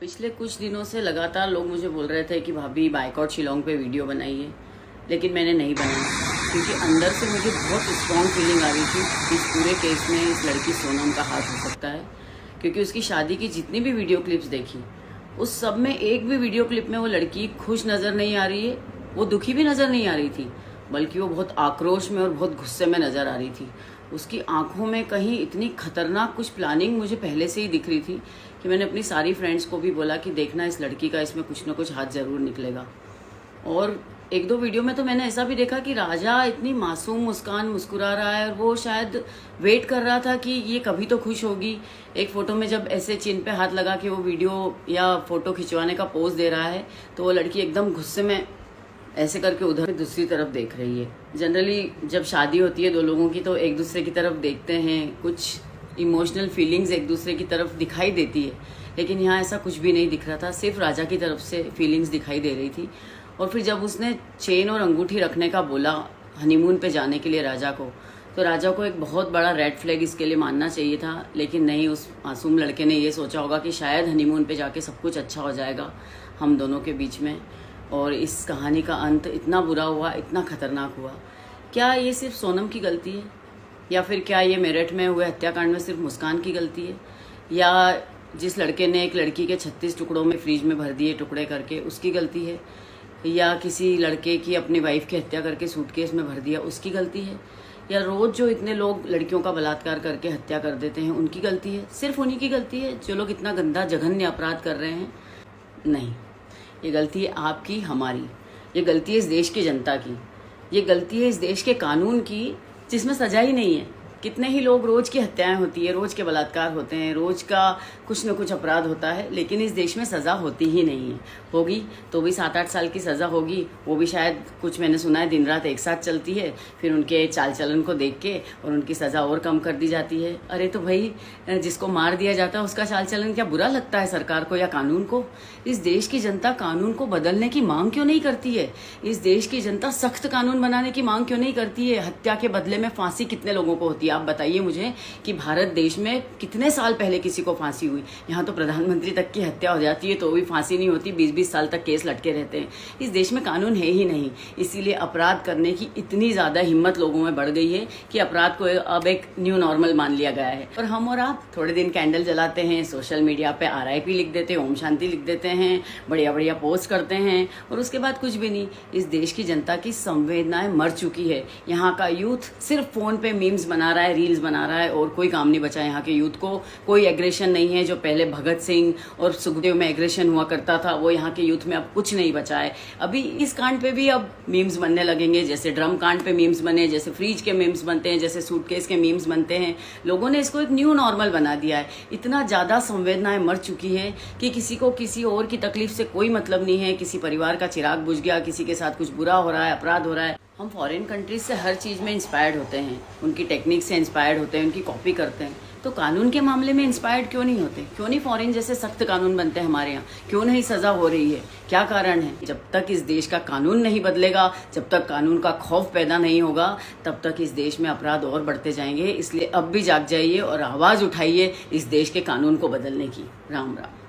पिछले कुछ दिनों से लगातार लोग मुझे बोल रहे थे कि भाभी बाइकआउट शिलोंग पे वीडियो बनाइए, लेकिन मैंने नहीं बनाया क्योंकि अंदर से मुझे बहुत स्ट्रॉन्ग फीलिंग आ रही थी कि इस पूरे केस में इस लड़की सोनम का हाथ हो सकता है। क्योंकि उसकी शादी की जितनी भी वीडियो क्लिप्स देखी, उस सब में एक भी वीडियो क्लिप में वो लड़की खुश नज़र नहीं आ रही है, वो दुखी भी नज़र नहीं आ रही थी, बल्कि वो बहुत आक्रोश में और बहुत गुस्से में नज़र आ रही थी। उसकी आंखों में कहीं इतनी खतरनाक कुछ प्लानिंग मुझे पहले से ही दिख रही थी कि मैंने अपनी सारी फ्रेंड्स को भी बोला कि देखना इस लड़की का इसमें कुछ ना कुछ हाथ ज़रूर निकलेगा। और एक दो वीडियो में तो मैंने ऐसा भी देखा कि राजा इतनी मासूम मुस्कान मुस्कुरा रहा है और वो शायद वेट कर रहा था कि ये कभी तो खुश होगी। एक फ़ोटो में जब ऐसे चिन पे हाथ लगा के वो वीडियो या फ़ोटो खिंचवाने का पोज दे रहा है, तो वो लड़की एकदम गुस्से में ऐसे करके उधर दूसरी तरफ देख रही है। जनरली जब शादी होती है दो लोगों की तो एक दूसरे की तरफ देखते हैं, कुछ इमोशनल फीलिंग्स एक दूसरे की तरफ दिखाई देती है, लेकिन यहाँ ऐसा कुछ भी नहीं दिख रहा था। सिर्फ राजा की तरफ से फीलिंग्स दिखाई दे रही थी। और फिर जब उसने चेन और अंगूठी रखने का बोला हनीमून पे जाने के लिए राजा को, तो राजा को एक बहुत बड़ा रेड फ्लैग इसके लिए मानना चाहिए था, लेकिन नहीं। उस मासूम लड़के ने ये सोचा होगा कि शायद हनीमून पे जाके सब कुछ अच्छा हो जाएगा हम दोनों के बीच में, और इस कहानी का अंत इतना बुरा हुआ, इतना खतरनाक हुआ। क्या ये सिर्फ सोनम की गलती है, या फिर क्या ये मेरठ में हुए हत्याकांड में सिर्फ मुस्कान की गलती है, या जिस लड़के ने एक लड़की के 36 टुकड़ों में फ्रिज में भर दिए टुकड़े करके उसकी गलती है, या किसी लड़के की अपनी वाइफ की हत्या करके सूटकेस में भर दिया उसकी गलती है, या रोज़ जो इतने लोग लड़कियों का बलात्कार करके हत्या कर देते हैं उनकी गलती है? सिर्फ उन्हीं की गलती है जो लोग इतना गंदा जघन्य अपराध कर रहे हैं? नहीं, ये गलती है आपकी, हमारी। ये गलती है इस देश की जनता की। ये गलती है इस देश के कानून की, जिसमें सजा ही नहीं है। कितने ही लोग, रोज की हत्याएं होती है, रोज के बलात्कार होते हैं, रोज का कुछ न कुछ अपराध होता है, लेकिन इस देश में सजा होती ही नहीं है। होगी तो भी 7-8 साल की सजा होगी, वो भी शायद कुछ मैंने सुना है दिन रात एक साथ चलती है, फिर उनके चाल चलन को देख के और उनकी सजा और कम कर दी जाती है। अरे तो भाई, जिसको मार दिया जाता है उसका चाल चलन क्या बुरा लगता है सरकार को या कानून को? इस देश की जनता कानून को बदलने की मांग क्यों नहीं करती है? इस देश की जनता सख्त कानून बनाने की मांग क्यों नहीं करती है? हत्या के बदले में फांसी कितने लोगों को होती है? आप बताइए मुझे कि भारत देश में कितने साल पहले किसी को फांसी हुई? यहाँ तो प्रधानमंत्री तक की हत्या हो जाती है तो भी फांसी नहीं होती, 20-20 साल तक केस लटके रहते हैं। इस देश में कानून है ही नहीं, इसीलिए अपराध करने की इतनी ज्यादा हिम्मत लोगों में बढ़ गई है कि अपराध को अब एक न्यू नॉर्मल मान लिया गया है। और हम और आप थोड़े दिन कैंडल जलाते हैं, सोशल मीडिया पे RIP लिख देते हैं, ओम शांति लिख देते हैं, बढ़िया बढ़िया पोस्ट करते हैं, और उसके बाद कुछ भी नहीं। इस देश की जनता की संवेदनाएं मर चुकी है। यहाँ का यूथ सिर्फ फोन पे मीम्स बना रहा है, रील्स बना रहा है, और कोई काम नहीं बचा यहाँ के यूथ को। कोई एग्रेशन नहीं है। जो पहले भगत सिंह और सुखदेव में एग्रेशन हुआ करता था, वो यहाँ के यूथ में अब कुछ नहीं बचा है। अभी इस कांड पे भी अब मीम्स बनने लगेंगे, जैसे ड्रम कांड पे मीम्स बने, जैसे फ्रीज के मीम्स बनते हैं, जैसे सूटकेस के मीम्स बनते हैं। लोगों ने इसको एक न्यू नॉर्मल बना दिया है। इतना ज्यादा संवेदनाएं मर चुकी है कि किसी को किसी और की तकलीफ से कोई मतलब नहीं है। किसी परिवार का चिराग बुझ गया, किसी के साथ कुछ बुरा हो रहा है, अपराध हो रहा है। हम फॉरेन कंट्रीज से हर चीज में इंस्पायर्ड होते हैं, उनकी टेक्निक से इंस्पायर्ड होते हैं, उनकी कॉपी करते हैं। तो कानून के मामले में इंस्पायर्ड क्यों नहीं होते? क्यों नहीं फॉरेन जैसे सख्त कानून बनते हैं हमारे यहाँ? क्यों नहीं सजा हो रही है? क्या कारण है? जब तक इस देश का कानून नहीं बदलेगा, जब तक कानून का खौफ पैदा नहीं होगा, तब तक इस देश में अपराध और बढ़ते जाएंगे। इसलिए अब भी जाग जाइए और आवाज उठाइए इस देश के कानून को बदलने की। राम राम।